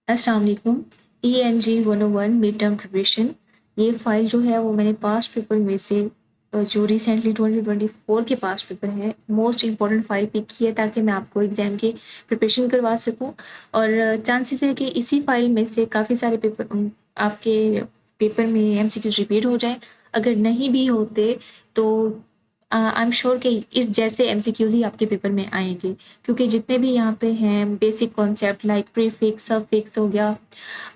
अस्सलाम वालेकुम। ENG 101 mid term preparation, ये फ़ाइल जो है वो मैंने पास्ट पेपर में से जो रिसेंटली 2024 के पास्ट पेपर हैं, मोस्ट इम्पॉर्टेंट फ़ाइल पिक की है ताकि मैं आपको एग्ज़ाम की प्रिपरेशन करवा सकूं। और चांसेस है कि इसी फ़ाइल में से काफ़ी सारे पेपर आपके पेपर में MCQs रिपीट हो जाएँ। अगर नहीं भी होते तो आई एम श्योर कि इस जैसे MCQs ही आपके पेपर में आएँगे, क्योंकि जितने भी यहाँ पे हैं basic concept like prefix, suffix हो गया,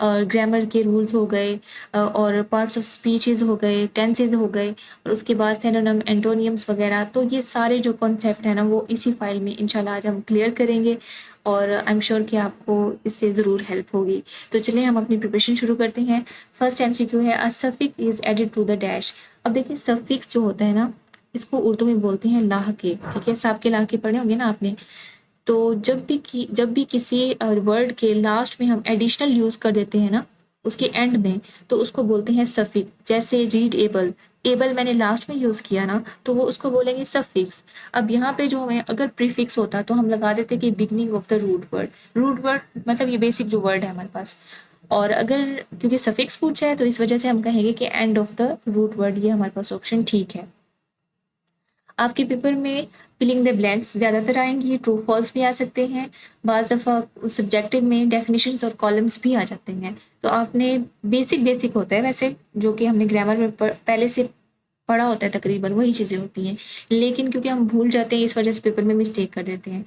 ग्रामर के रूल्स हो गए, और पार्ट्स ऑफ स्पीचेज़ हो गए, टेंसेज़ हो गए, और उसके बाद सिनोनिम, एंटोनियम्स वगैरह। तो ये सारे जो कॉन्सेप्ट हैं ना वो इसी फाइल में इंशाल्लाह आज हम क्लियर करेंगे, और आई एम श्योर कि आपको इससे ज़रूर हेल्प होगी। तो चलिए हम अपनी प्रिपरेशन शुरू करते हैं। फर्स्ट MCQ है, a suffix is added to the dash. अब देखिए सफिक्स जो होता है ना, इसको उर्दू में बोलते हैं लाहके। ठीक है, साहब के लाहके पढ़े होंगे ना आपने। तो जब भी किसी वर्ड के लास्ट में हम एडिशनल यूज़ कर देते हैं ना, उसके एंड में, तो उसको बोलते हैं सफिक्स। जैसे रीड एबल, एबल मैंने लास्ट में यूज़ किया ना, तो वो उसको बोलेंगे सफिक्स। अब यहाँ पे जो हमें अगर प्रीफिक्स होता तो हम लगा देते कि beginning of the root word. Root word मतलब ये बेसिक जो वर्ड है हमारे पास। और अगर क्योंकि सफिक्स पूछा है तो इस वजह से हम कहेंगे कि end of the root word, ये हमारे पास ऑप्शन ठीक है। आपके पेपर में फिलिंग द ब्लैंक्स ज़्यादातर आएंगी, ट्रू फॉल्स भी आ सकते हैं। बाज़ दफ़ा सब्जेक्टिव में डेफिनेशंस और कॉलम्स भी आ जाते हैं। तो आपने बेसिक होता है वैसे, जो कि हमने ग्रामर में पहले से पढ़ा होता है, तकरीबन वही चीज़ें होती हैं, लेकिन क्योंकि हम भूल जाते हैं इस वजह से पेपर में मिस्टेक कर देते हैं।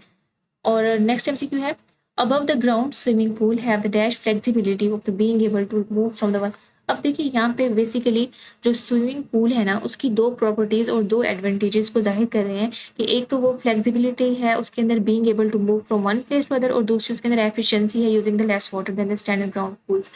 और नेक्स्ट MCQ है, above the ground swimming pool have the dash flexibility of the being able to move from the one. अब देखिए यहाँ पे बेसिकली जो स्विमिंग पूल है ना, उसकी दो प्रॉपर्टीज और दो एडवांटेजेस को जाहिर कर रहे हैं कि एक तो वो फ्लेक्सिबिलिटी है उसके अंदर, being able to move from one place to other, और दूसरी उसके अंदर एफिशिएंसी है using the less water than the standard ground pools.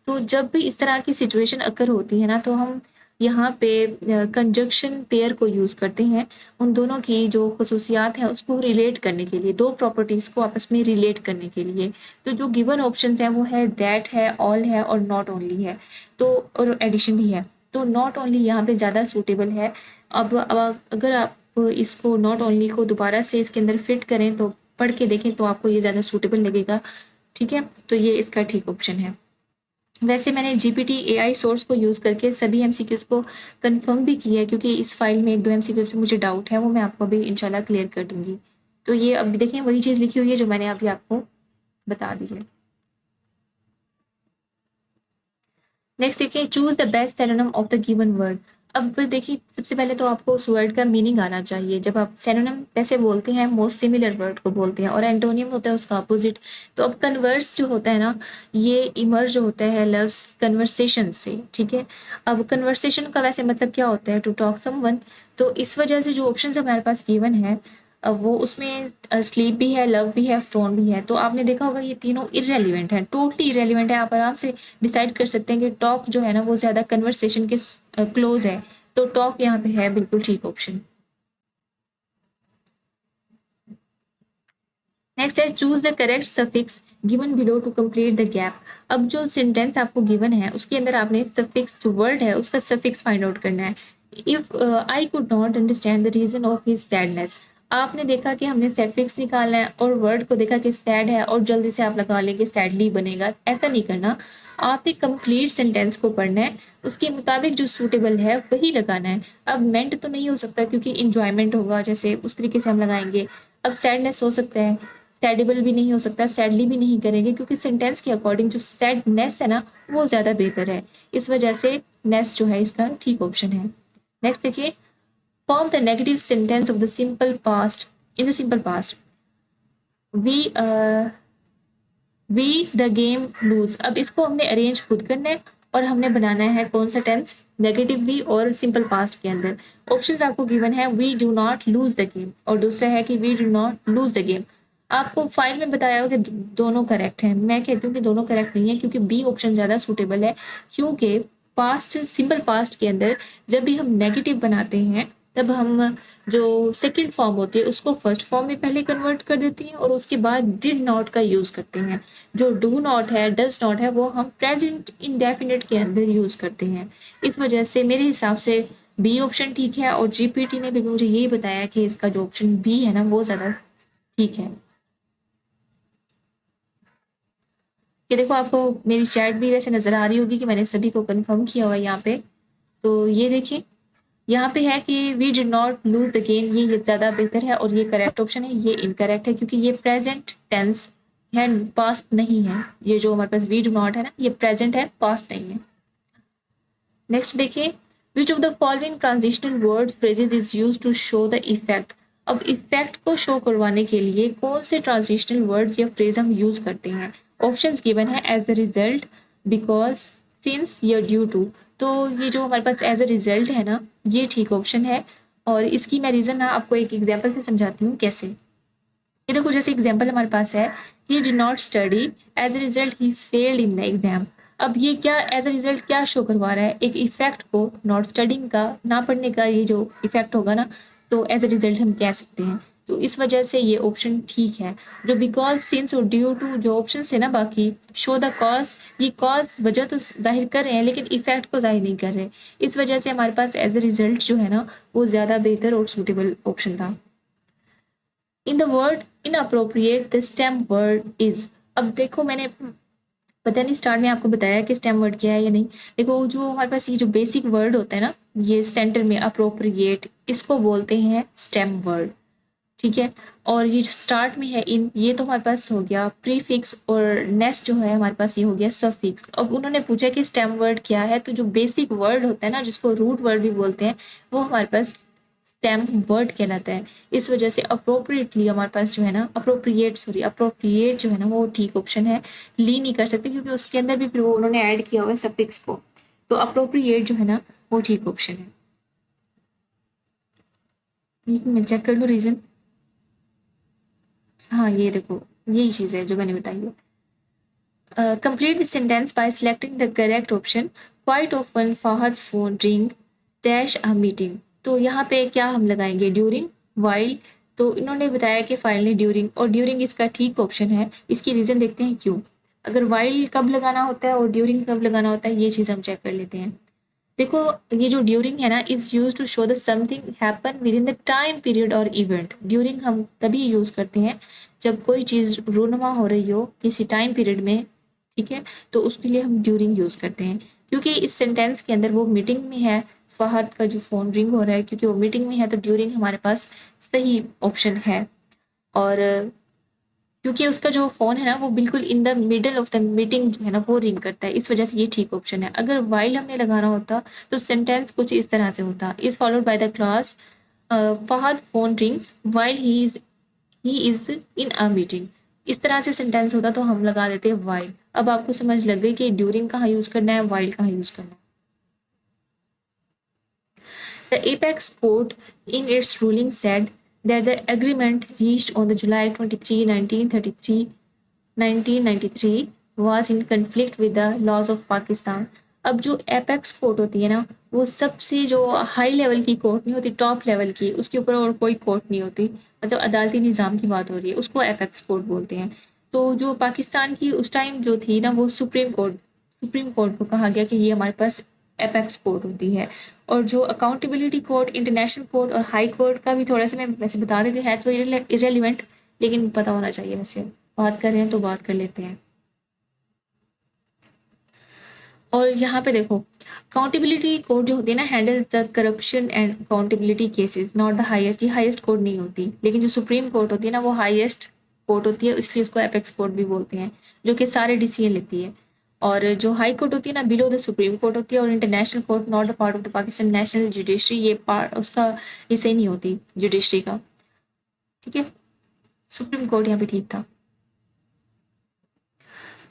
तो जब भी इस तरह की सिचुएशन अकर होती है ना, तो हम यहाँ पे कंजक्शन पेयर को यूज़ करते हैं, उन दोनों की जो खसूसियात हैं उसको रिलेट करने के लिए, दो प्रॉपर्टीज़ को आपस में रिलेट करने के लिए। तो जो गिवन ऑप्शंस हैं वो है दैट है, ऑल है और नॉट ओनली है। तो और एडिशन भी है। तो नॉट ओनली यहाँ पे ज़्यादा सूटेबल है। अब अगर आप इसको नॉट ओनली को दोबारा से इसके अंदर फिट करें, तो पढ़ के देखें तो आपको ये ज़्यादा सूटेबल लगेगा। ठीक है, तो ये इसका ठीक ऑप्शन है। वैसे मैंने GPT AI सोर्स को यूज़ करके सभी MCQs को कंफर्म भी किया है, क्योंकि इस फाइल में एक दो MCQs पे मुझे डाउट है, वो मैं आपको अभी इंशाल्लाह क्लियर कर दूंगी। तो ये अभी देखें वही चीज़ लिखी हुई है जो मैंने अभी आपको बता दी है। नेक्स्ट देखिए, choose the best synonym of the given word. अब देखिए सबसे पहले तो आपको उस वर्ड का मीनिंग आना चाहिए। जब आप सिनोनिम वैसे बोलते हैं, मोस्ट सिमिलर वर्ड को बोलते हैं, और एंटोनियम होता है उसका अपोजिट। तो अब कन्वर्स जो होता है ना, ये इमर्ज होता है लफ्ज कन्वर्सेशन से। ठीक है, अब कन्वर्सेशन का वैसे मतलब क्या होता है, टू टॉक समवन। तो इस वजह से जो ऑप्शन हमारे पास गिवन है, अब वो उसमें स्लीप भी है, लव भी है, फ्रोन भी है। तो आपने देखा होगा ये तीनों इरेलीवेंट है, टोटली इरेलीवेंट है। आप आराम से डिसाइड कर सकते हैं कि टॉक जो है ना वो ज़्यादा कन्वर्सेशन के क्लोज है। तो टॉक यहाँ पे है बिल्कुल ठीक ऑप्शन। नेक्स्ट है, choose the correct suffix given below to complete the gap. अब जो सेंटेंस आपको गिवन है उसके अंदर आपने सफिक्स जो वर्ड है उसका सफिक्स फाइंड आउट करना है। If I could not understand the reason of his sadness. आपने देखा कि हमने सफिक्स निकालना है और वर्ड को देखा कि सैड है और जल्दी से आप लगा लेंगे सैडली बनेगा, ऐसा नहीं करना। आपने कंप्लीट सेंटेंस को पढ़ना है, उसके मुताबिक जो सूटेबल है वही लगाना है। अब मेंट तो नहीं हो सकता क्योंकि इंजॉयमेंट होगा, जैसे उस तरीके से हम लगाएंगे। अब सैडनेस हो सकता है, सैडेबल भी नहीं हो सकता, सैडली भी नहीं करेंगे, क्योंकि सेंटेंस के अकॉर्डिंग जो सैडनेस है ना वो ज़्यादा बेहतर है। इस वजह से नेस जो है इसका ठीक ऑप्शन है। नेक्स्ट देखिए, form the negative sentence of the simple past in the simple past. We we the game lose. अब इसको हमने अरेंज खुद करना है और हमने बनाना है कौन सा टेंस, नेगेटिव वी और सिंपल पास्ट के अंदर। ऑप्शंस आपको गिवन है, we do not lose the game, और दूसरा है कि we do not lose the game. आपको फाइल में बताया हो कि दोनों करेक्ट हैं, मैं कहती हूँ कि दोनों करेक्ट नहीं है, क्योंकि बी ऑप्शन ज़्यादा सूटेबल है। क्योंकि पास्ट, सिंपल पास्ट के अंदर जब भी हम नेगेटिव बनाते हैं, तब हम जो सेकंड फॉर्म होती है उसको फर्स्ट फॉर्म में पहले कन्वर्ट कर देती हैं और उसके बाद डिड नॉट का यूज़ करते हैं। जो डू नॉट है, डज नॉट है, वो हम प्रेजेंट इंडेफिनिट के अंदर यूज़ करते हैं। इस वजह से मेरे हिसाब से बी ऑप्शन ठीक है, और GPT ने भी मुझे यही बताया कि इसका जो ऑप्शन बी है ना वो ज़्यादा ठीक है। कि देखो आपको मेरी चैट भी वैसे नज़र आ रही होगी कि मैंने सभी को कंफर्म किया हुआ है यहाँ पे। तो ये देखिए यहाँ पे है कि we did not lose the game, ये ज़्यादा बेहतर है और ये करेक्ट ऑप्शन है। ये इनकरेक्ट है क्योंकि ये प्रेजेंट टेंस है, पास्ट नहीं है। ये जो हमारे पास वी डू नॉट है ना, ये प्रेजेंट है, पास्ट नहीं है। नेक्स्ट देखिए, which of the following transitional words phrases is use to show the effect. अब इफेक्ट को शो करवाने के लिए कौन से ट्रांजिशनल वर्ड्स या फ्रेज हम यूज करते हैं। ऑप्शंस गिवन है as a result, because, since या ड्यू टू। तो ये जो हमारे पास एज अ रिजल्ट है ना, ये ठीक ऑप्शन है। और इसकी मैं रीज़न ना आपको एक एग्जाम्पल से समझाती हूँ कैसे। ये देखो जैसे एग्जाम्पल हमारे पास है, he did not study, as a result he failed in the exam. अब ये क्या एज अ रिजल्ट क्या शो करवा रहा है, एक इफेक्ट को, नॉट स्टडिंग का, ना पढ़ने का ये जो इफेक्ट होगा ना, तो एज अ रिजल्ट हम कह सकते हैं। तो इस वजह से ये ऑप्शन ठीक है। जो बिकॉज, सिंस और ड्यू टू जो ऑप्शन है ना, बाकी शो द कॉज, ये कॉज वजह तो जाहिर कर रहे हैं लेकिन इफेक्ट को जाहिर नहीं कर रहे। इस वजह से हमारे पास एज अ रिजल्ट जो है ना, वो ज़्यादा बेहतर और सूटेबल ऑप्शन था। In the word inappropriate the stem word is. अब देखो मैंने पता नहीं स्टार्ट में आपको बताया कि स्टेम वर्ड क्या है या नहीं। देखो जो हमारे पास ये जो बेसिक वर्ड होता है ना, ये सेंटर में अप्रोप्रिएट, इसको बोलते हैं स्टेम वर्ड। ठीक है। और ये जो स्टार्ट में है इन, ये तो हमारे पास हो गया प्रीफिक्स, और नेक्स्ट जो है हमारे पास ये हो गया सफिक्स। अब उन्होंने पूछा कि स्टेम वर्ड क्या है, तो जो बेसिक वर्ड होता है ना, जिसको रूट वर्ड भी बोलते हैं, वो हमारे पास स्टेम वर्ड कहलाता है। इस वजह से अप्रोप्रिएटली हमारे पास जो है ना, अप्रोप्रिएट जो है ना, वो ठीक ऑप्शन है। ली नहीं कर सकते क्योंकि उसके अंदर भी फिर वो उन्होंने ऐड किया हुआ है सफिक्स को। तो अप्रोप्रिएट जो है ना, वो ठीक ऑप्शन है। मैं चेक कर लूँ रीजन। हाँ ये देखो, यही चीज़ है जो मैंने बताई है। Complete the sentence by selecting the correct option. Quite often Fahad's phone ring dash a meeting. तो यहाँ पे क्या हम लगाएंगे, ड्यूरिंग, वाइल। तो इन्होंने बताया कि फाइल ने ड्यूरिंग, और ड्यूरिंग इसका ठीक ऑप्शन है। इसकी रीज़न देखते हैं क्यों। अगर वाइल कब लगाना होता है और ड्यूरिंग कब लगाना होता है, ये चीज़ हम चेक कर लेते हैं। देखो ये जो ड्यूरिंग है ना, is use to show the something happen with in the time period और इवेंट। ड्यूरिंग हम तभी यूज करते हैं जब कोई चीज़ रूनुमा हो रही हो किसी टाइम पीरियड में। ठीक है। तो उसके लिए हम ड्यूरिंग यूज करते हैं, क्योंकि इस सेंटेंस के अंदर वो मीटिंग में है, फहद का जो फोन रिंग हो रहा है क्योंकि वो मीटिंग में है, तो ड्यूरिंग हमारे पास सही ऑप्शन है। और क्योंकि उसका जो फ़ोन है ना, वो बिल्कुल in the middle of the meeting जो है ना, वो रिंग करता है। इस वजह से ये ठीक ऑप्शन है। अगर वाइल हमने लगाना होता तो सेंटेंस कुछ इस तरह से होता, is followed by the clause Fahad phone rings while he is in a meeting. इस तरह से सेंटेंस होता तो हम लगा देते वाइल। अब आपको समझ लग गई कि ड्यूरिंग कहाँ यूज करना है, वाइल कहाँ यूज करना है। The Apex Court, in its ruling, said that the agreement reached on the July 23, 1993 was in conflict with the laws of Pakistan. अब जो एपेक्स कोर्ट होती है ना, वो सबसे जो हाई लेवल की कोर्ट नहीं होती, टॉप लेवल की, उसके ऊपर और कोई कोर्ट नहीं होती, मतलब अदालती निज़ाम की बात हो रही है, उसको एपेक्स कोर्ट बोलते हैं। तो जो पाकिस्तान की उस टाइम जो थी ना, वो सुप्रीम कोर्ट को कहा गया कि ये हमारे पास एपेक्स कोर्ट होती है। और जो अकाउंटेबिलिटी कोर्ट, इंटरनेशनल कोर्ट और हाई कोर्ट का भी थोड़ा सा मैं वैसे बता देती हूँ, है तो इरेलीवेंट, लेकिन पता होना चाहिए। वैसे बात कर रहे हैं तो बात कर लेते हैं। और यहाँ पे देखो, अकाउंटेबिलिटी कोर्ट जो होती है ना, handles the corruption and accountability cases, not the highest. ये हाईएस्ट कोर्ट नहीं होती, लेकिन जो सुप्रीम कोर्ट होती है ना, वो हाईएस्ट कोर्ट होती है, इसलिए उसको एपेक्स कोर्ट भी बोलते हैं, जो कि सारे डिसीजन लेती है। और जो हाई कोर्ट होती है ना, बिलो द सुप्रीम कोर्ट होती है। और international court, not the part of the Pakistan national judiciary, ये पार्ट उसका हिस्सा नहीं होती जुडिशरी का। ठीक है। सुप्रीम कोर्ट यहाँ पे ठीक था।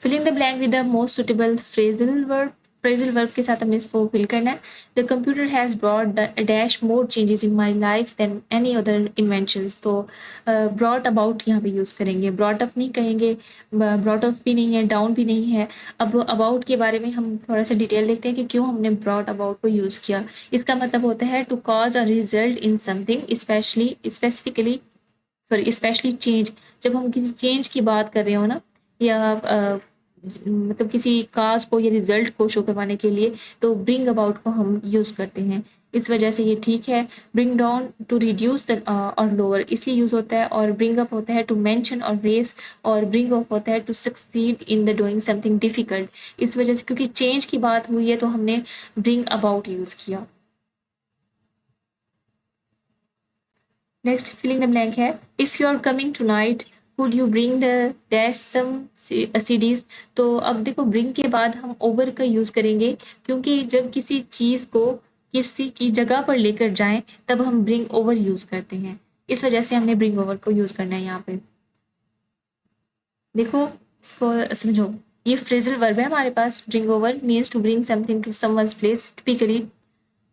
Filling the blank with the most suitable phrasal verb के साथ हमें इसको फिल करना है। The computer has brought dash more changes in my life than any other inventions. तो ब्रॉट अबाउट यहाँ पे यूज़ करेंगे, ब्रॉट अप नहीं कहेंगे, ब्रॉट अप भी नहीं है, डाउन भी नहीं है। अब अबाउट के बारे में हम थोड़ा सा डिटेल देखते हैं कि क्यों हमने ब्रॉट अबाउट को यूज़ किया। इसका मतलब होता है to cause a result in something, specially change. जब हम किसी चेंज की बात कर रहे हो ना, या मतलब किसी काज को या रिजल्ट को शो करवाने के लिए, तो ब्रिंग अबाउट को हम यूज़ करते हैं। इस वजह से ये ठीक है। ब्रिंग डाउन टू रिड्यूस और लोअर इसलिए यूज होता है, और ब्रिंग अप होता है टू मेंशन और रेस, और ब्रिंग ऑफ होता है to succeed in the doing something difficult. इस वजह से क्योंकि चेंज की बात हुई है तो हमने ब्रिंग अबाउट यूज किया। नेक्स्ट फिलिंग द ब्लैंक है, if you are coming tonight could you bring the dash some CDs. तो अब देखो ब्रिंग के बाद हम ओवर का यूज करेंगे, क्योंकि जब किसी चीज को किसी की जगह पर लेकर जाएं तब हम ब्रिंग ओवर यूज करते हैं, इस वजह से हमने ब्रिंग ओवर को यूज करना है यहाँ पे। देखो इसको समझो, ये फ्रेजल वर्ब है हमारे पास। Bring over means to bring something to someone's place typically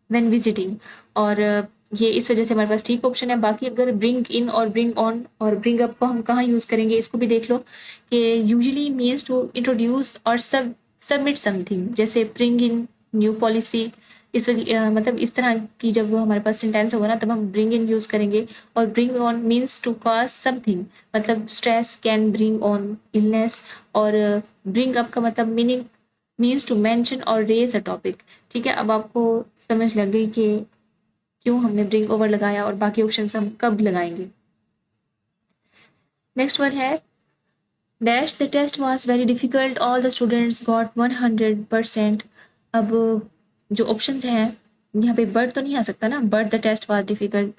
when visiting, और ये इस वजह से हमारे पास ठीक ऑप्शन है। बाकी अगर ब्रिंग इन और ब्रिंग ऑन और ब्रिंग अप को हम कहाँ यूज़ करेंगे इसको भी देख लो, कि यूजुअली मीन्स टू इंट्रोड्यूस और सबमिट समथिंग, जैसे ब्रिंग इन न्यू पॉलिसी। मतलब इस तरह की जब वो हमारे पास सेंटेंस होगा ना तब हम ब्रिंग इन यूज़ करेंगे। और bring on means to cause something, मतलब stress can bring on illness. और ब्रिंग अप का मतलब मीनिंग मीन्स टू मेंशन और रेज अ टॉपिक। ठीक है, अब आपको समझ लग गई कि क्यों हमने ब्रिंग ओवर लगाया और बाकी ऑप्शन हम कब लगाएंगे। नेक्स्ट वन है, dash the test was very difficult all the students got 100%। अब जो ऑप्शंस हैं यहाँ पे बट तो नहीं आ सकता ना, but the test was difficult,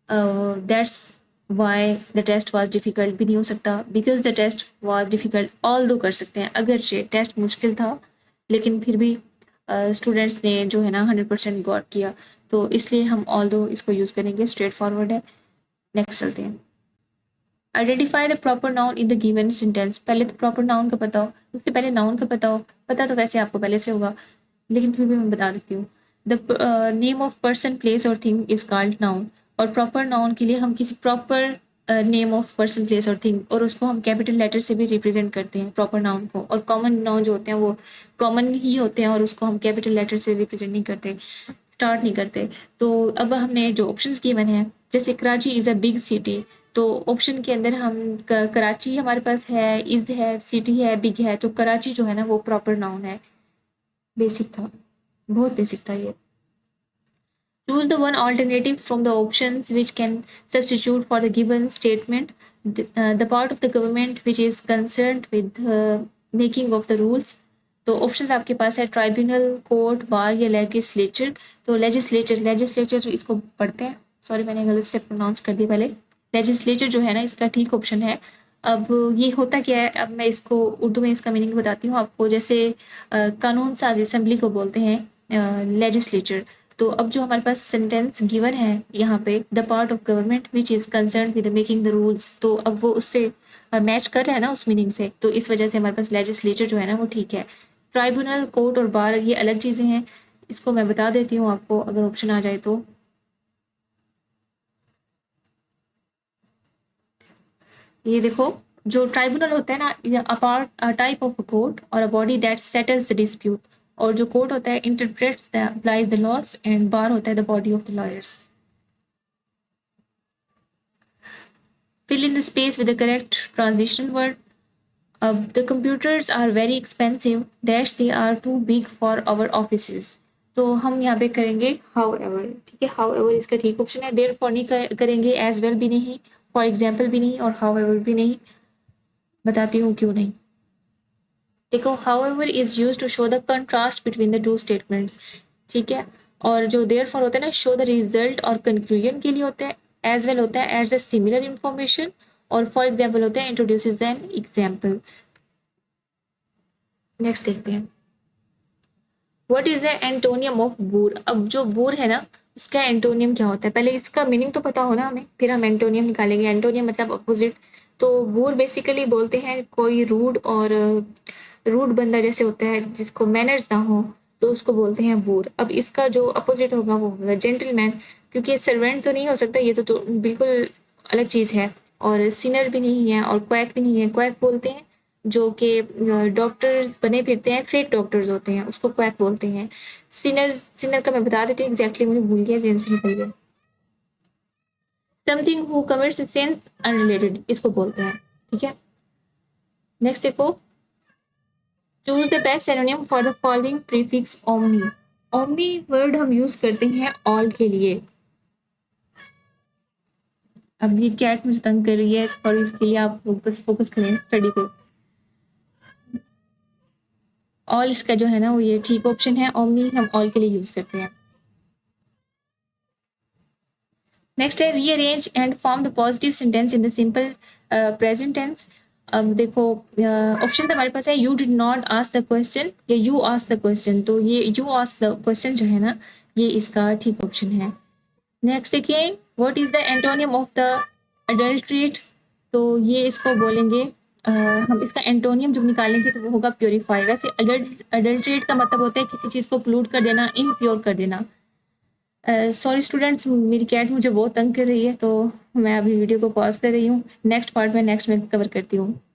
that's why the test was difficult भी नहीं हो सकता, because the test was difficult although कर सकते हैं, अगरचे टेस्ट मुश्किल था लेकिन फिर भी स्टूडेंट्स ने जो है ना 100% गॉट किया, तो इसलिए हम ऑल दो इसको यूज़ करेंगे, स्ट्रेट फॉरवर्ड है। नेक्स्ट चलते हैं, identify the proper noun in the given sentence. पहले तो प्रॉपर नाउन का पता हो, उससे पहले नाउन का पता हो। पता तो वैसे आपको पहले से होगा लेकिन फिर भी मैं बता देती हूँ। The name of person place और थिंग इज कॉल्ड नाउन, और प्रॉपर नाउन के लिए हम किसी proper name of person place और थिंग, और उसको हम कैपिटल लेटर से भी रिप्रेजेंट करते हैं प्रॉपर नाउन को। और कॉमन नाउन जो होते हैं वो कॉमन ही होते हैं और उसको हम कैपिटल लेटर से रिप्रेजेंट नहीं करते, स्टार्ट नहीं करते। तो अब हमने जो ऑप्शंस गिवन है, जैसे Karachi is a big city, तो ऑप्शन के अंदर हम कराची हमारे पास है, इज़ है, सिटी है, बिग है, तो कराची जो है ना वो प्रॉपर नाउन है। बेसिक था, बहुत बेसिक था ये। Choose the one alternative from the options which can substitute for the given statement. The part of the government which is concerned with the making of the rules. तो options आपके पास है tribunal, court, बार या legislature. तो legislature इसको पढ़ते हैं, sorry मैंने गलत से प्रोनाउंस कर दिया पहले। लेजिस्लेचर जो है ना इसका ठीक ऑप्शन है। अब ये होता क्या है, अब मैं इसको उर्दू में इसका मीनिंग बताती हूँ आपको। जैसे कानून साज असेंबली को बोलते हैं लेजिस्लेचर। तो अब जो हमारे पास सेंटेंस गिवन है यहाँ पे, the part of government which is concern with making the rules, तो अब वो उससे मैच कर रहा है ना उस मीनिंग से, तो इस वजह से हमारे पास लेजिस्लेचर जो है ना वो ठीक है। ट्राइब्यूनल, कोर्ट और बार ये अलग चीज़ें हैं, इसको मैं बता देती हूँ आपको अगर ऑप्शन आ जाए तो। ये देखो, जो ट्राइब्यूनल होता है ना, a part a type of a court और a body that settles the dispute. और जो कोर्ट होता है interprets the applies the laws, and bar होता है the body of the lawyers. Fill in the space with the correct transitional word. The computers are very expensive dash they are too big for our offices। तो हम यहाँ पे करेंगे however। ठीक है, however इसका ठीक ऑप्शन है। therefore नहीं करेंगे, as well भी नहीं, for example भी नहीं, और however भी नहीं। बताती हूँ क्यों नहीं। देखो however is used to show the contrast between the two statements। ठीक है, और जो therefore होता है ना show the result और conclusion के लिए होता है, as well होता है as a similar information, और for example होता है introduces an example। नेक्स्ट देखते हैं, what is the antonym of boor. अब जो बूर है ना उसका एंटोनियम क्या होता है, पहले इसका मीनिंग तो पता हो ना हमें, फिर हम एंटोनियम निकालेंगे। एंटोनियम मतलब अपोजिट। तो बूर बेसिकली बोलते हैं कोई रूड और रूड बंदा जैसे होता है जिसको मैनर्स ना हो, तो उसको बोलते हैं बूर। अब इसका जो अपोजिट होगा वो होगा जेंटलमैन, क्योंकि सर्वेंट तो नहीं हो सकता, ये तो बिल्कुल अलग चीज़ है। और सिनर भी नहीं है और क्वैक भी नहीं है। क्वैक बोलते हैं जो कि डॉक्टर्स बने फिरते हैं, फेक डॉक्टर्स होते हैं, उसको क्वैक बोलते हैं। सिनर का मैं बता देती हूँ एग्जैक्टली, मुझे भूल गया, जेन से निकल गया। Something who commits sense unrelated इसको बोलते हैं। ठीक है, नेक्स्ट देखो, choose the best synonym for the following prefix omni. Omni word हम यूज करते हैं ऑल के लिए। अब ये कैट मुझे तंग कर रही है, सॉरी, इसके लिए आप बस फोकस करें स्टडी पे। ऑल इसका जो है ना वो ये ठीक ऑप्शन है, ओमनी हम ऑल के लिए यूज करते हैं। नेक्स्ट है rearrange and form the positive sentence in the simple present tense. अब देखो ऑप्शन हमारे पास है you did not ask the question या यू आस्क द क्वेश्चन, तो ये यू आस्क द क्वेश्चन जो है ना ये इसका ठीक ऑप्शन है। नेक्स्ट देखिए what is the antonym of the adulterate, तो ये इसको बोलेंगे हम इसका एंटोनियम जब निकालेंगे तो वो होगा प्योरीफाई। वैसे अडल्ट्रेट का मतलब होता है किसी चीज़ को पोल्यूट कर देना, इम्प्योर कर देना। सॉरी स्टूडेंट्स, मेरी कैट मुझे बहुत तंग कर रही है तो मैं अभी वीडियो को पॉज कर रही हूँ। नेक्स्ट पार्ट में नेक्स्ट में कवर करती हूँ।